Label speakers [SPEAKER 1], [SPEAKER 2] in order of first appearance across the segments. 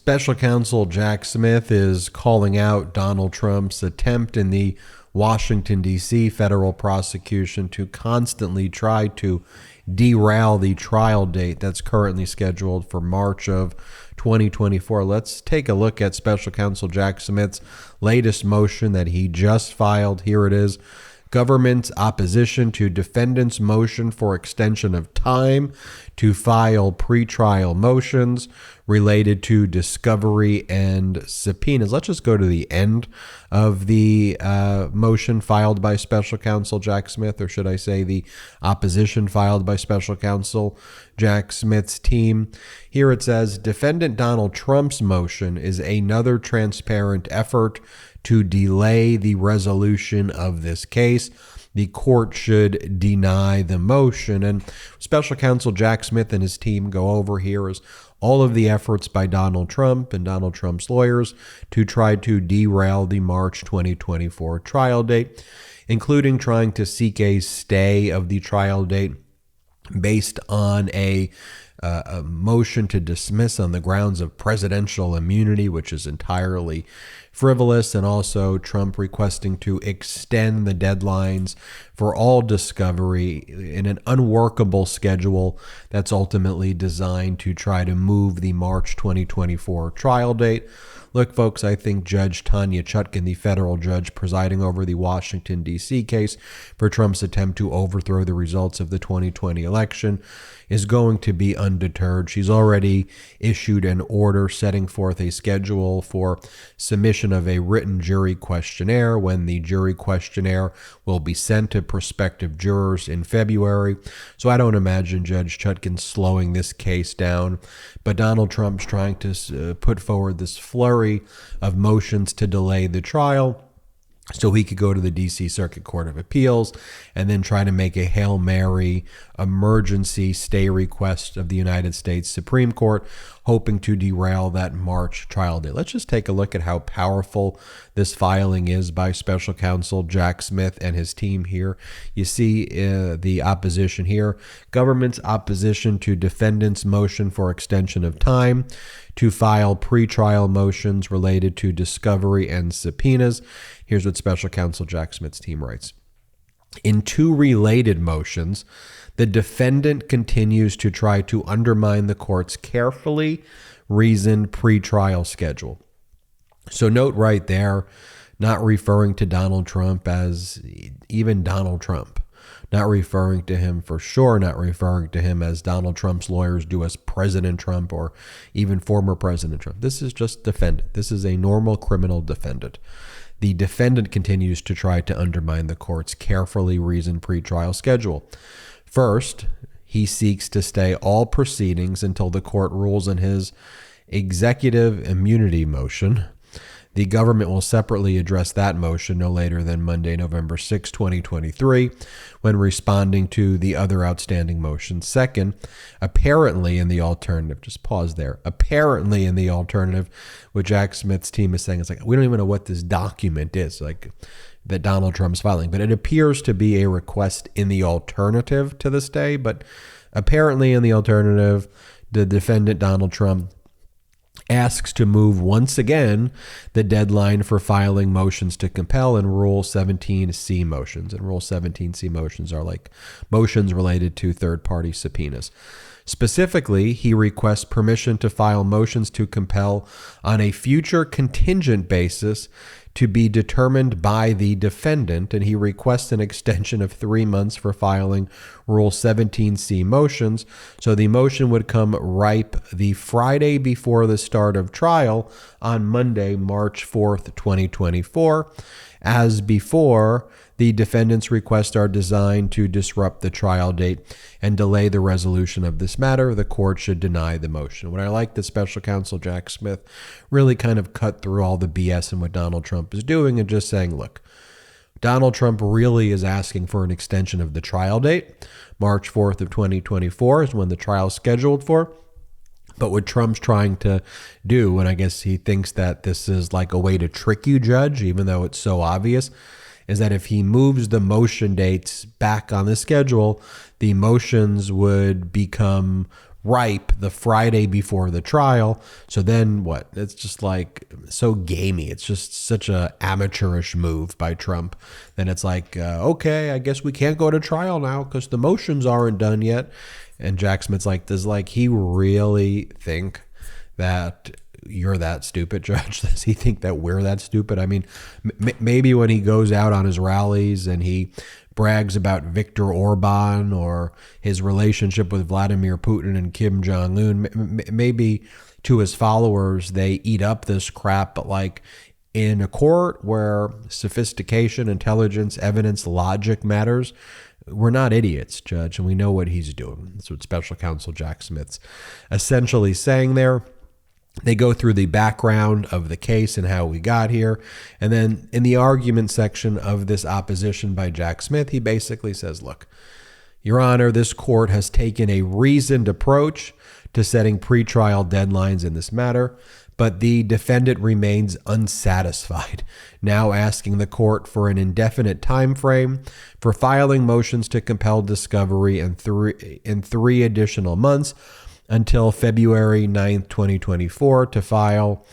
[SPEAKER 1] Special Counsel Jack Smith is calling out Donald Trump's attempt in the Washington, D.C. federal prosecution to constantly try to derail the trial date that's currently scheduled for March of 2024. Let's take a look at Special Counsel Jack Smith's latest motion that he just filed. Here it is. Government's opposition to defendant's motion for extension of time to file pretrial motions related to discovery and subpoenas. Let's just go to the end of the motion filed by Special Counsel Jack Smith, or should I say the opposition filed by Special Counsel Jack Smith's team. Here it says, defendant Donald Trump's motion is another transparent effort to delay the resolution of this case. The court should deny the motion. And Special Counsel Jack Smith and his team go over here is all of the efforts by Donald Trump and Donald Trump's lawyers to try to derail the March 2024 trial date, including trying to seek a stay of the trial date based on a motion to dismiss on the grounds of presidential immunity, which is entirely frivolous, and also Trump requesting to extend the deadlines for all discovery in an unworkable schedule that's ultimately designed to try to move the March 2024 trial date. Look, folks, I think Judge Tanya Chutkan, the federal judge presiding over the Washington, D.C. case for Trump's attempt to overthrow the results of the 2020 election, is going to be undeterred. She's already issued an order setting forth a schedule for submission of a written jury questionnaire, when the jury questionnaire will be sent to prospective jurors in February. So I don't imagine Judge Chutkan slowing this case down, but Donald Trump's trying to put forward this flurry of motions to delay the trial so he could go to the D.C. Circuit Court of Appeals and then try to make a Hail Mary emergency stay request of the United States Supreme Court, hoping to derail that March trial date. Let's just take a look at how powerful this filing is by Special Counsel Jack Smith and his team here. You see the opposition here. Government's opposition to defendant's motion for extension of time to file pretrial motions related to discovery and subpoenas. Here's what Special Counsel Jack Smith's team writes. In two related motions, the defendant continues to try to undermine the court's carefully reasoned pretrial schedule. So note right there, not referring to Donald Trump as even Donald Trump, not referring to him for sure, not referring to him as Donald Trump's lawyers do as President Trump or even former President Trump. This is just defendant. This is a normal criminal defendant. The defendant continues to try to undermine the court's carefully reasoned pretrial schedule. First, he seeks to stay all proceedings until the court rules on his executive immunity motion. The government will separately address that motion no later than Monday, November 6, 2023, when responding to the other outstanding motions. Second, apparently in the alternative, just pause there, apparently in the alternative, what Jack Smith's team is saying is like, we don't even know what this document is, like that Donald Trump's filing, but it appears to be a request in the alternative to this day. But apparently in the alternative, the defendant, Donald Trump, asks to move once again the deadline for filing motions to compel in Rule 17C motions. And Rule 17C motions are like motions related to third-party subpoenas. Specifically, he requests permission to file motions to compel on a future contingent basis to be determined by the defendant, and he requests an extension of 3 months for filing Rule 17C motions. So the motion would come ripe the Friday before the start of trial on Monday, March 4th, 2024. As before, the defendant's requests are designed to disrupt the trial date and delay the resolution of this matter. The court should deny the motion. What I like that Special Counsel Jack Smith really kind of cut through all the BS and what Donald Trump is doing and just saying, look, Donald Trump really is asking for an extension of the trial date. March 4th of 2024 is when the trial is scheduled for. But what Trump's trying to do, and I guess he thinks that this is like a way to trick you, Judge, even though it's so obvious, is that if he moves the motion dates back on the schedule, the motions would become ripe the Friday before the trial. So then what? It's just like so gamey. It's just such a amateurish move by Trump. Then it's like, okay, I guess we can't go to trial now because the motions aren't done yet. And Jack Smith's like, does like he really think that you're that stupid, Judge? Does he think that we're that stupid? I mean, maybe when he goes out on his rallies and he brags about Viktor Orban or his relationship with Vladimir Putin and Kim Jong-un, maybe to his followers, they eat up this crap, but like in a court where sophistication, intelligence, evidence, logic matters, we're not idiots, Judge, and we know what he's doing. That's what Special Counsel Jack Smith's essentially saying there. They go through the background of the case and how we got here. And then in the argument section of this opposition by Jack Smith, he basically says, look, Your Honor, this court has taken a reasoned approach to setting pretrial deadlines in this matter, but the defendant remains unsatisfied, now asking the court for an indefinite time frame for filing motions to compel discovery in three additional months until February 9th, 2024, to file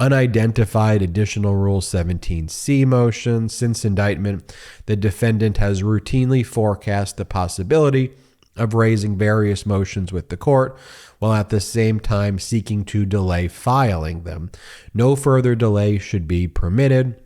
[SPEAKER 1] unidentified additional Rule 17C motions. Since indictment, the defendant has routinely forecast the possibility of raising various motions with the court, while at the same time seeking to delay filing them. No further delay should be permitted,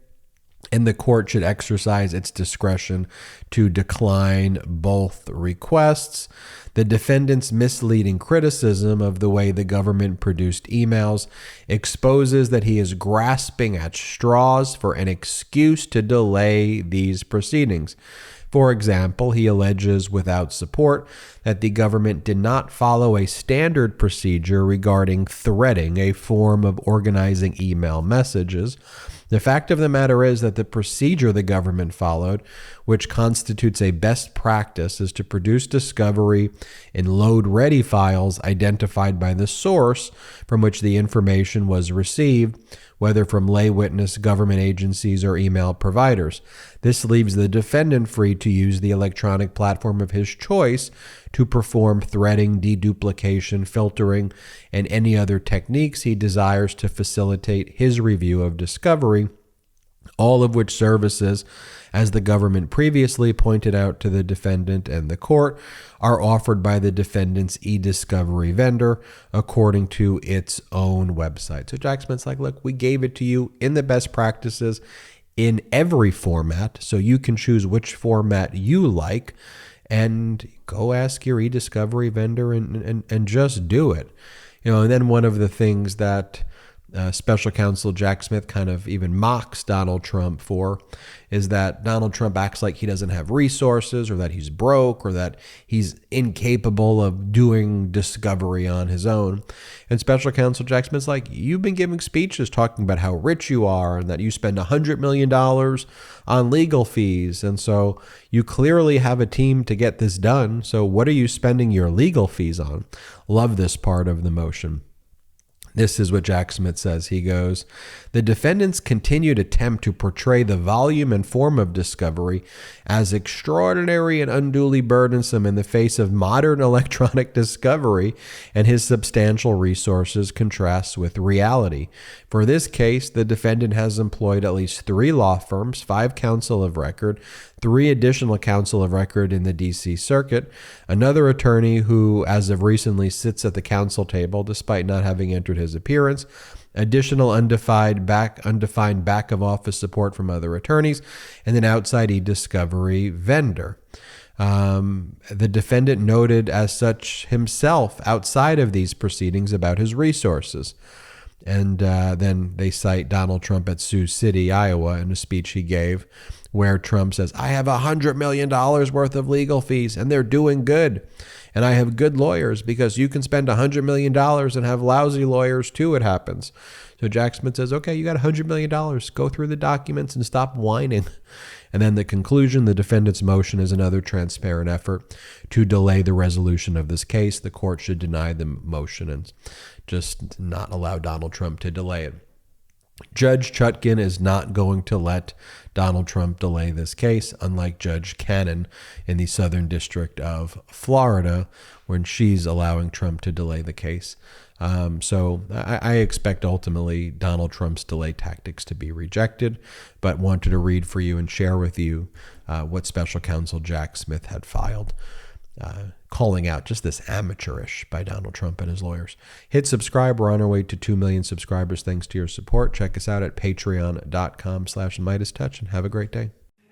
[SPEAKER 1] and the court should exercise its discretion to decline both requests. The defendant's misleading criticism of the way the government produced emails exposes that he is grasping at straws for an excuse to delay these proceedings. For example, he alleges without support that the government did not follow a standard procedure regarding threading, a form of organizing email messages. The fact of the matter is that the procedure the government followed, which constitutes a best practice, is to produce discovery in load-ready files identified by the source from which the information was received, whether from lay witness, government agencies, or email providers. This leaves the defendant free to use the electronic platform of his choice to perform threading, deduplication, filtering, and any other techniques he desires to facilitate his review of discovery, all of which services, as the government previously pointed out to the defendant and the court, are offered by the defendant's e-discovery vendor according to its own website. So Jack Smith's like, look, we gave it to you in the best practices in every format, so you can choose which format you like and go ask your e-discovery vendor and just do it. You know, and then one of the things that Special Counsel Jack Smith kind of even mocks Donald Trump for is that Donald Trump acts like he doesn't have resources, or that he's broke, or that he's incapable of doing discovery on his own. And Special Counsel Jack Smith's like, you've been giving speeches talking about how rich you are and that you spend $100 million on legal fees. And so you clearly have a team to get this done. So what are you spending your legal fees on? Love this part of the motion. This is what Jack Smith says. He goes, the defendant's continued attempt to portray the volume and form of discovery as extraordinary and unduly burdensome in the face of modern electronic discovery and his substantial resources contrasts with reality. For this case, the defendant has employed at least 3 law firms, 5 counsel of record, 3 additional counsel of record in the D.C. Circuit, another attorney who, as of recently, sits at the counsel table despite not having entered his appearance, additional undefined back-of-office support from other attorneys, and an outside e-discovery vendor. The defendant noted as such himself outside of these proceedings about his resources. And then they cite Donald Trump at Sioux City, Iowa, in a speech he gave, where Trump says, I have $100 million worth of legal fees, and they're doing good. And I have good lawyers, because you can spend $100 million and have lousy lawyers too, it happens. So Jack Smith says, okay, you got $100 million. Go through the documents and stop whining. And then the conclusion, the defendant's motion is another transparent effort to delay the resolution of this case. The court should deny the motion and just not allow Donald Trump to delay it. Judge Chutkan is not going to let Donald Trump delay this case, unlike Judge Cannon in the Southern District of Florida, when she's allowing Trump to delay the case. So I expect ultimately Donald Trump's delay tactics to be rejected, but wanted to read for you and share with you what Special Counsel Jack Smith had filed, calling out just this amateurish by Donald Trump and his lawyers. Hit subscribe. We're on our way to 2 million subscribers thanks to your support. Check us out at patreon.com/MeidasTouch and have a great day.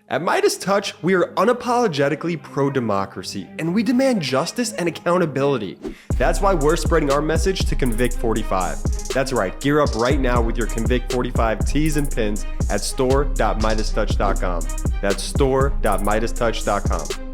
[SPEAKER 2] At MeidasTouch, we are unapologetically pro-democracy, and we demand justice and accountability. That's why we're spreading our message to Convict 45. That's right, gear up right now with your Convict 45 tees and pins at store.MeidasTouch.com. That's store.MeidasTouch.com.